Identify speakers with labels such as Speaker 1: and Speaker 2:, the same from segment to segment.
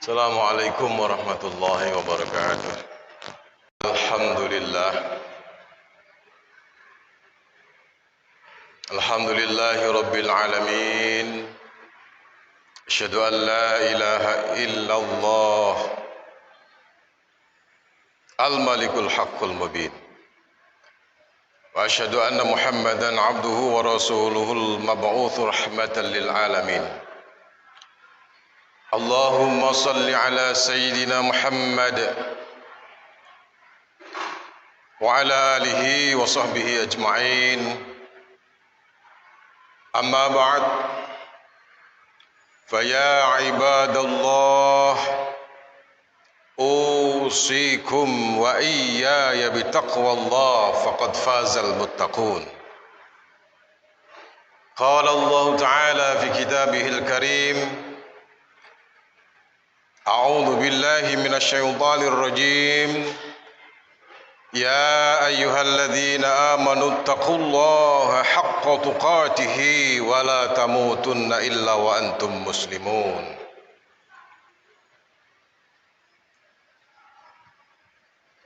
Speaker 1: Assalamualaikum warahmatullahi wabarakatuh. Alhamdulillah. Alhamdulillahi rabbil alamin. Asyhadu an la ilaha illallah al-malikul haqqul mubin. Wa asyhadu anna Muhammadan abduhu wa rasuluhul mab'utsu rahmatan lil alamin. Allahumma salli ala sayyidina Muhammad wa ala alihi wa sahbihi ajma'in. Amma ba'd. Faya ibadallah, usikum wa iyaya bitaqwallah faqad fazal muttaqun. Qala Allah Ta'ala fi kitabihil karim, A'udzu billahi minasy syaithanir rajim. Ya ayyuhalladzina amanu taqullaha haqqa tuqatih wa la tamutunna illa wa antum muslimun.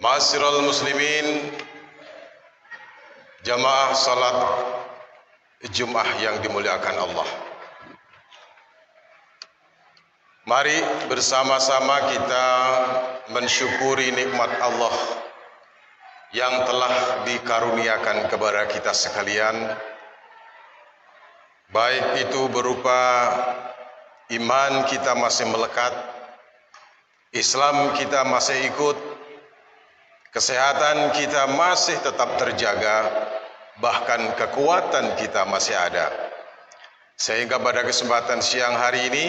Speaker 1: Ma'asyiral muslimin, jamaah salat Jumat yang dimuliakan Allah. Mari bersama-sama kita mensyukuri nikmat Allah yang telah dikaruniakan kepada kita sekalian, baik itu berupa iman kita masih melekat, Islam kita masih ikut, kesehatan kita masih tetap terjaga, bahkan kekuatan kita masih ada. Sehingga pada kesempatan siang hari ini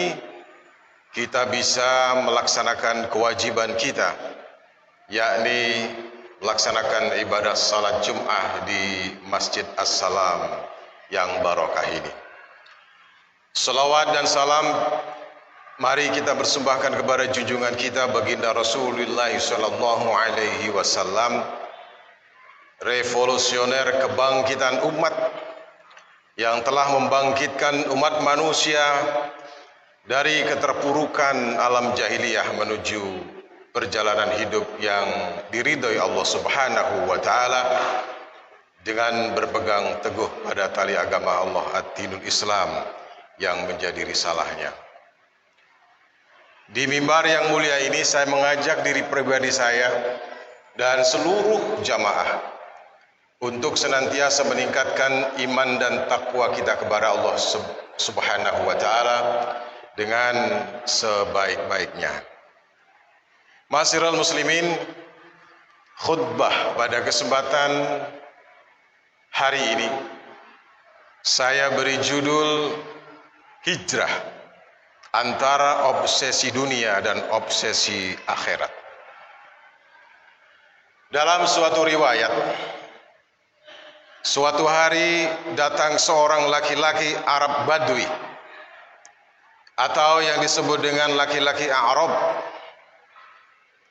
Speaker 1: kita bisa melaksanakan kewajiban kita, yakni melaksanakan ibadah salat Jum'ah di Masjid As-Salam yang barokah ini. Salawat dan salam mari kita persembahkan kepada junjungan kita baginda Rasulullah sallallahu alaihi wasallam, revolusioner kebangkitan umat yang telah membangkitkan umat manusia dari keterpurukan alam jahiliyah menuju perjalanan hidup yang diridhoi Allah Subhanahu wa taala dengan berpegang teguh pada tali agama Allah ad-dinul Islam yang menjadi risalahnya. Di mimbar yang mulia ini saya mengajak diri pribadi saya dan seluruh jamaah untuk senantiasa meningkatkan iman dan takwa kita kepada Allah Subhanahu wa taala dengan sebaik-baiknya. Ma'asyiral muslimin, khutbah pada kesempatan hari ini saya beri judul hijrah antara obsesi dunia dan obsesi akhirat. Dalam suatu riwayat, suatu hari datang seorang laki-laki Arab Badui atau yang disebut dengan laki-laki Arab.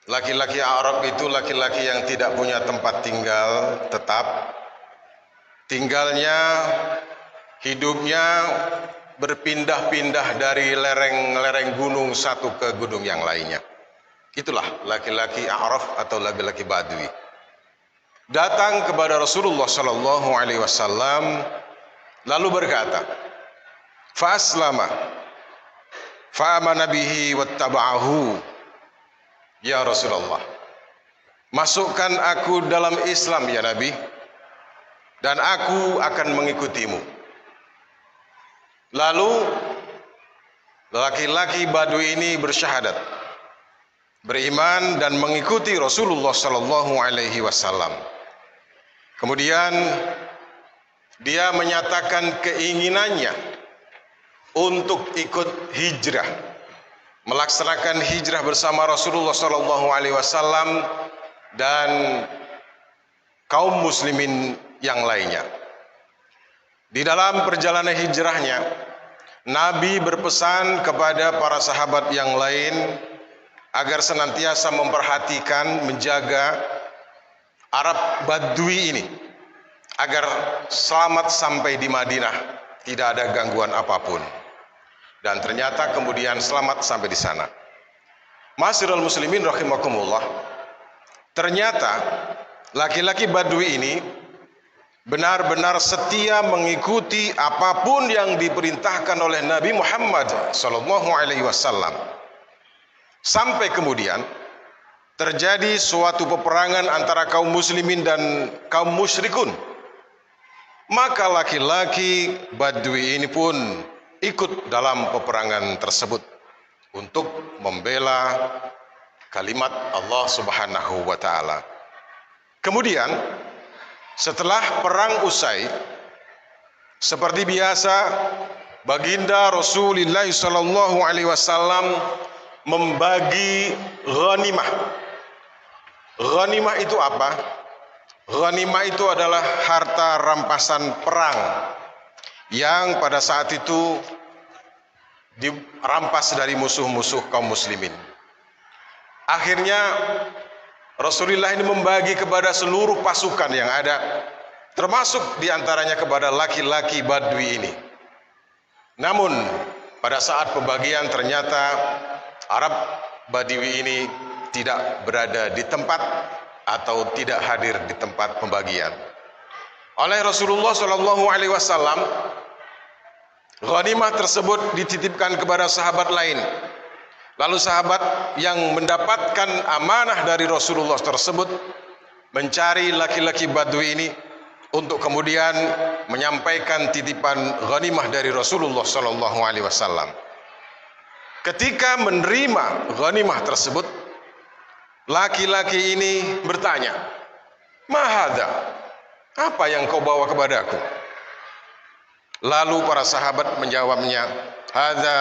Speaker 1: Laki-laki Arab itu laki-laki yang tidak punya tempat tinggal tetap. Tinggalnya, hidupnya berpindah-pindah dari lereng-lereng gunung satu ke gunung yang lainnya. Itulah laki-laki Arab atau laki-laki Badui. Datang kepada Rasulullah sallallahu alaihi wasallam lalu berkata, "Fa aslama fa amana bihi wattaba'ahu." Ya Rasulullah, masukkan aku dalam Islam ya Nabi, dan aku akan mengikutimu. Lalu laki-laki Badui ini bersyahadat, beriman dan mengikuti Rasulullah sallallahu alaihi wasallam. Kemudian dia menyatakan keinginannya untuk ikut hijrah, melaksanakan hijrah bersama Rasulullah sallallahu alaihi wasallam dan kaum muslimin yang lainnya. Di dalam perjalanan hijrahnya, Nabi berpesan kepada para sahabat yang lain agar senantiasa memperhatikan, menjaga Arab Badui ini agar selamat sampai di Madinah, tidak ada gangguan apapun. Dan ternyata kemudian selamat sampai di sana. Ma'asyiral muslimin rahimakumullah, ternyata laki-laki Badui ini benar-benar setia mengikuti apapun yang diperintahkan oleh Nabi Muhammad SAW. Sampai kemudian terjadi suatu peperangan antara kaum muslimin dan kaum musyrikun. Maka laki-laki Badui ini pun ikut dalam peperangan tersebut untuk membela kalimat Allah Subhanahu wa taala. Kemudian setelah perang usai, seperti biasa baginda Rasulullah sallallahu alaihi wasallam membagi ghanimah. Ghanimah itu apa? Ghanimah itu adalah harta rampasan perang yang pada saat itu dirampas dari musuh-musuh kaum muslimin. Akhirnya Rasulullah ini membagi kepada seluruh pasukan yang ada, termasuk diantaranya kepada laki-laki Badui ini. Namun pada saat pembagian ternyata Arab Badui ini tidak berada di tempat atau tidak hadir di tempat pembagian. Oleh Rasulullah Shallallahu Alaihi Wasallam, ghanimah tersebut dititipkan kepada sahabat lain. Lalu sahabat yang mendapatkan amanah dari Rasulullah tersebut mencari laki-laki Badui ini untuk kemudian menyampaikan titipan ghanimah dari Rasulullah Shallallahu Alaihi Wasallam. Ketika menerima ghanimah tersebut, laki-laki ini bertanya, "Mahada, apa yang kau bawa kepadaku?" Lalu para sahabat menjawabnya, "Hadza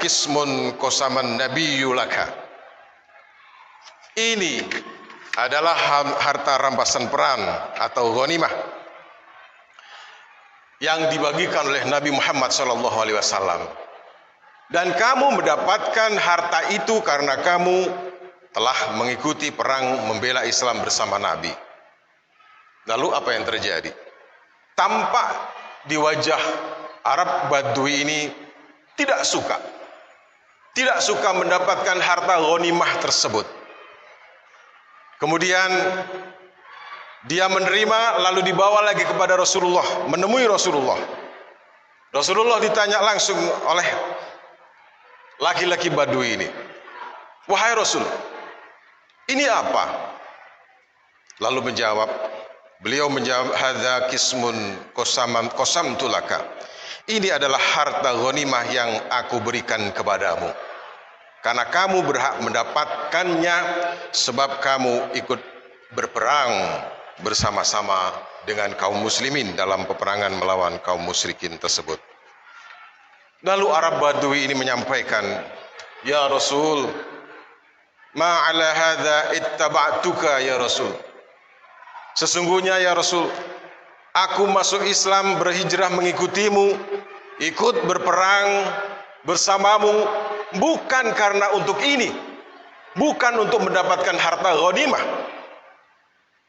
Speaker 1: kismun qasaman nabiyyu laka." Ini adalah harta rampasan perang atau ghanimah yang dibagikan oleh Nabi Muhammad SAW. Dan kamu mendapatkan harta itu karena kamu telah mengikuti perang membela Islam bersama Nabi. Lalu apa yang terjadi? Tampak di wajah Arab Badui ini tidak suka mendapatkan harta ghanimah tersebut. Kemudian dia menerima lalu dibawa lagi kepada Rasulullah, menemui Rasulullah. Rasulullah ditanya langsung oleh laki-laki Badui ini, "Wahai Rasul, ini apa?" Lalu beliau menjawab, "Hadza kismun qasamtu laka." Ini adalah harta ghanimah yang aku berikan kepadamu, karena kamu berhak mendapatkannya sebab kamu ikut berperang bersama-sama dengan kaum muslimin dalam peperangan melawan kaum musyrikin tersebut. Lalu Arab Badui ini menyampaikan, "Ya Rasul, ma ala hadza ittaba'tuka ya Rasul." Sesungguhnya ya Rasul, aku masuk Islam berhijrah mengikutimu, ikut berperang bersamamu bukan karena untuk ini, bukan untuk mendapatkan harta ghanimah.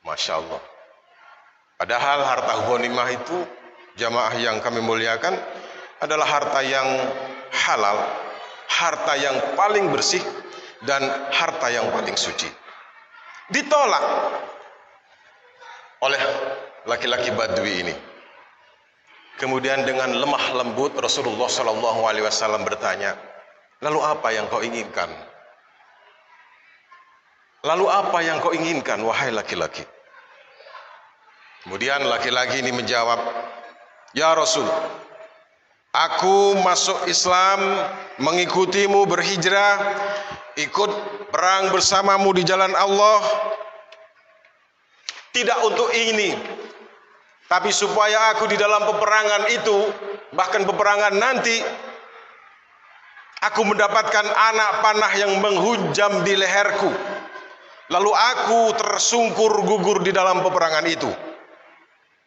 Speaker 1: Masya Allah. Padahal harta ghanimah itu, jamaah yang kami muliakan, adalah harta yang halal, harta yang paling bersih, dan harta yang paling suci. Ditolak oleh laki-laki Badui ini. Kemudian dengan lemah lembut Rasulullah SAW bertanya, "Lalu apa yang kau inginkan? Lalu apa yang kau inginkan, wahai laki-laki?" Kemudian laki-laki ini menjawab, "Ya Rasul, aku masuk Islam, mengikutimu berhijrah, ikut perang bersamamu di jalan Allah, tidak untuk ini, tapi supaya aku di dalam peperangan itu, bahkan peperangan nanti, aku mendapatkan anak panah yang menghujam di leherku, lalu aku tersungkur gugur di dalam peperangan itu.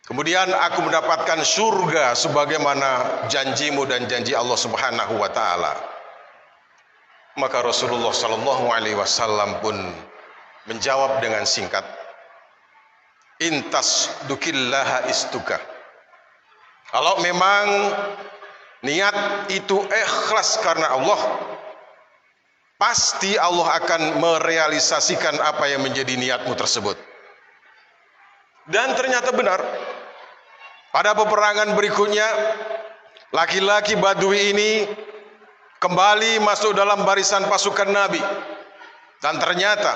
Speaker 1: Kemudian aku mendapatkan surga sebagaimana janjimu dan janji Allah Subhanahu wa taala." Maka Rasulullah sallallahu alaihi wasallam pun menjawab dengan singkat, "Intas dukillaha istuka." Kalau memang niat itu ikhlas karena Allah, pasti Allah akan merealisasikan apa yang menjadi niatmu tersebut. Dan ternyata benar. Pada peperangan berikutnya, laki-laki Badui ini kembali masuk dalam barisan pasukan Nabi. Dan ternyata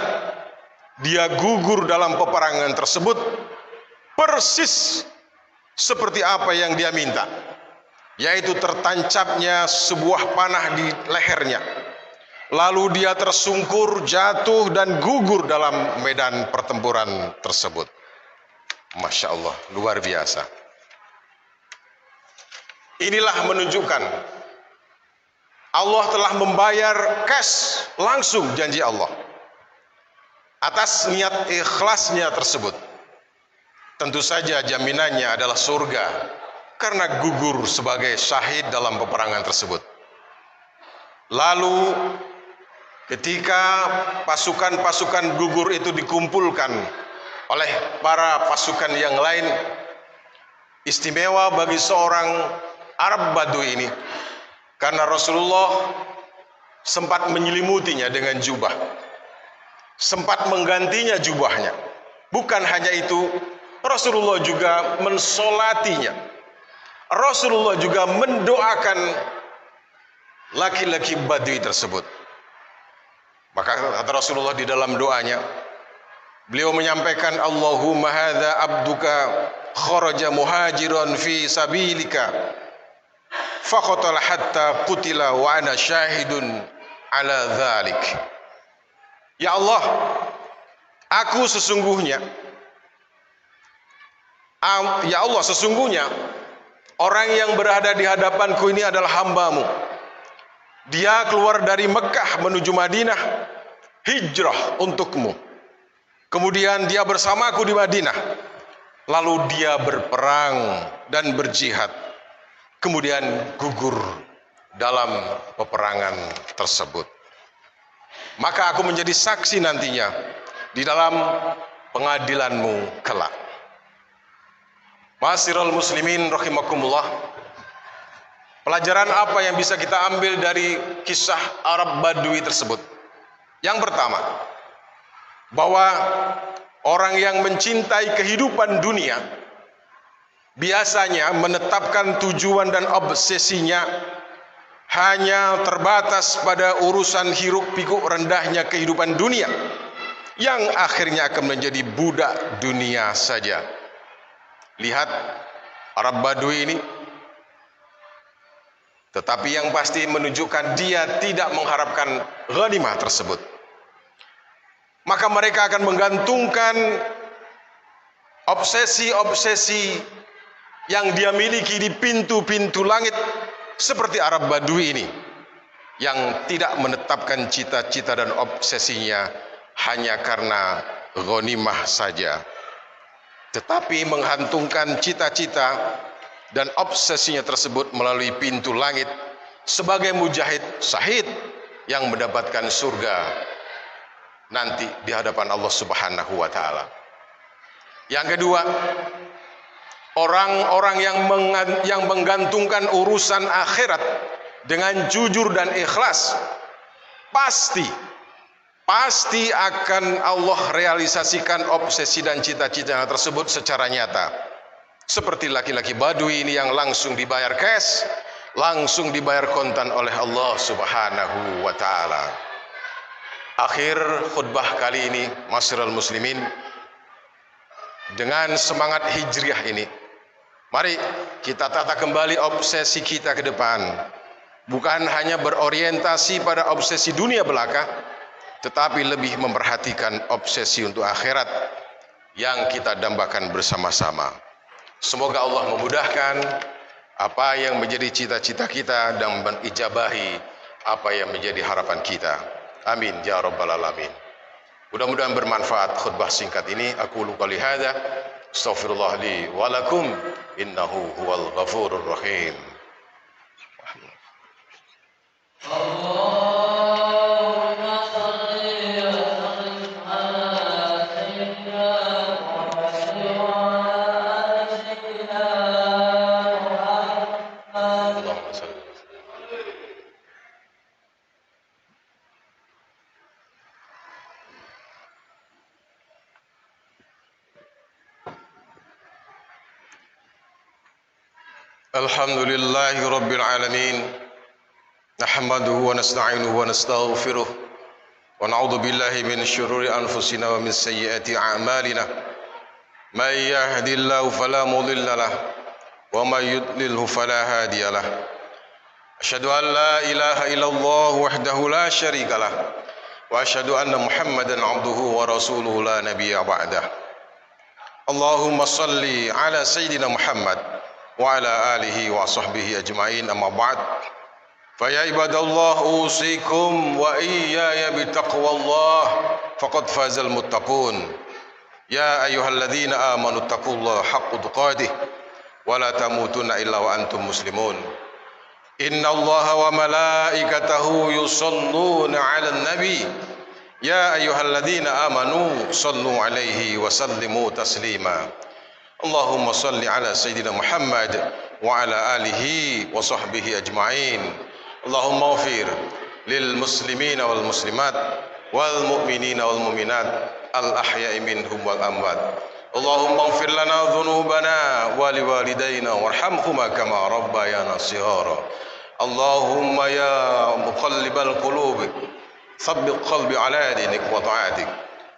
Speaker 1: dia gugur dalam peperangan tersebut persis seperti apa yang dia minta, yaitu tertancapnya sebuah panah di lehernya. Lalu dia tersungkur, jatuh dan gugur dalam medan pertempuran tersebut. Masya Allah, luar biasa. Inilah menunjukkan Allah telah membayar cash langsung janji Allah atas niat ikhlasnya tersebut. Tentu saja jaminannya adalah surga karena gugur sebagai syahid dalam peperangan tersebut. Lalu ketika pasukan-pasukan gugur itu dikumpulkan oleh para pasukan yang lain, istimewa bagi seorang Arab Badui ini karena Rasulullah sempat menyelimutinya dengan jubah, sempat menggantinya jubahnya. Bukan hanya itu, Rasulullah juga mensolatinya. Rasulullah juga mendoakan laki-laki Badui tersebut. Maka kata Rasulullah di dalam doanya, beliau menyampaikan, Allahumma hadza abduka kharaja muhajiran fi sabilika faqatala hatta qutila wa ana syahidun ala dzalik. Ya Allah, aku sesungguhnya sesungguhnya orang yang berada di hadapanku ini adalah hamba-Mu. Dia keluar dari Mekah menuju Madinah, hijrah untuk-Mu. Kemudian dia bersamaku di Madinah. Lalu dia berperang dan berjihad. Kemudian gugur dalam peperangan tersebut. Maka aku menjadi saksi nantinya di dalam pengadilan-Mu kelak. Ma'asyiral muslimin rahimakumullah. Pelajaran apa yang bisa kita ambil dari kisah Arab Badui tersebut? Yang pertama, bahwa orang yang mencintai kehidupan dunia biasanya menetapkan tujuan dan obsesinya hanya terbatas pada urusan hiruk pikuk rendahnya kehidupan dunia, yang akhirnya akan menjadi budak dunia saja. Lihat Arab Badui ini. Tetapi yang pasti menunjukkan dia tidak mengharapkan ghanimah tersebut. Maka mereka akan menggantungkan obsesi-obsesi yang dia miliki di pintu-pintu langit seperti Arab Badui ini, yang tidak menetapkan cita-cita dan obsesinya hanya karena ghanimah saja, tetapi menghantungkan cita-cita dan obsesinya tersebut melalui pintu langit sebagai mujahid syahid yang mendapatkan surga nanti di hadapan Allah Subhanahu wa taala. Yang kedua, orang-orang yang menggantungkan urusan akhirat dengan jujur dan ikhlas pasti akan Allah realisasikan obsesi dan cita-cita tersebut secara nyata. Seperti laki-laki Badui ini yang langsung dibayar cash, langsung dibayar kontan oleh Allah Subhanahu wa taala. Akhir khutbah kali ini, ma'asyiral muslimin, dengan semangat hijriah ini, mari kita tata kembali obsesi kita ke depan. Bukan hanya berorientasi pada obsesi dunia belaka, tetapi lebih memperhatikan obsesi untuk akhirat yang kita dambakan bersama-sama. Semoga Allah memudahkan apa yang menjadi cita-cita kita dan mengijabahi apa yang menjadi harapan kita. Amin ya rabbal alamin. Mudah-mudahan bermanfaat khutbah singkat ini. Aku qouli hadza, astaghfirullah li wa lakum, innahu huwal ghafurur rahim. Alhamdulillahi Rabbil Alamin. Nahmaduhu wa nasta'inuhu wa nastaghfiruh. Wa na'udhu billahi min syururi anfusina wa min sayyiati a'malina. Man yahdillahu fala mudilla lah, wa man yudlilhu fala hadiya lah. Asyhadu an la ilaha illallah wahdahu la syarika lah, wa asyhadu anna Muhammadan abduhu wa rasuluhu la nabiyya ba'dah. Allahumma salli ala sayyidina Muhammad wa ala alihi wa sahbihi ajma'in, amma ba'd. Fa ya ibadallah, usikum wa iyaya bitaqwallah, faqad fazal muttaqun. Ya ayyuhalladzina amanu taqullaha haqqa tuqatih wa la tamutunna illa wa antum muslimun. Inna Allaha wa malaikatahu yusalluna 'alan nabi. Ya ayyuhalladzina amanu sallu 'alaihi wa sallimu taslima. Allahumma salli ala sayyidina Muhammad wa ala alihi wa sahbihi ajma'in. Allahumma ighfir lil muslimina wal muslimat wal mu'minina wal mu'minat al ahya'i minhum wal amwat. Allahumma ighfir lana dhunubana wa liwalidayna warhamhuma kama rabbayana shighara. Allahumma ya muqallibal qulub thabbit qalbi ala dinik wa ta'atik.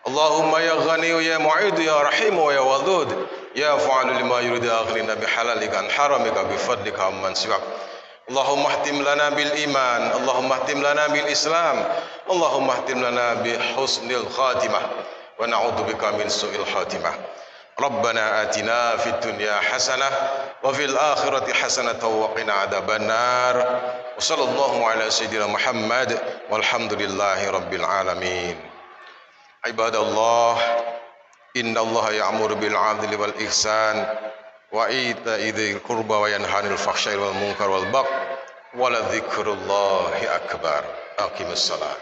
Speaker 1: Allahumma ya ghani ya mu'id ya rahim ya wadud ya fa'alu lima yurid aghnina bihalalika an haramika bifadlika amman siwak. Allahumma ihtim lana bil iman, Allahumma ihtim lana bil islam, Allahumma ihtim lana bi husnil khatimah, wa na'udzubika min su'il khatimah. Rabbana atina fid dunya hasanah wa fil akhirati hasanah wa qina adzabannar. Wa sallallahu ala sayyidina Muhammad walhamdulillahi rabbil alamin. Ibadallah, inna Allah ya'muru bil 'adli wal ihsan wa ita'i dzil qurba wa yanha 'anil fahsya'i wal munkar wal baghi wa la dzikrullahi akbar. Aqimus salat.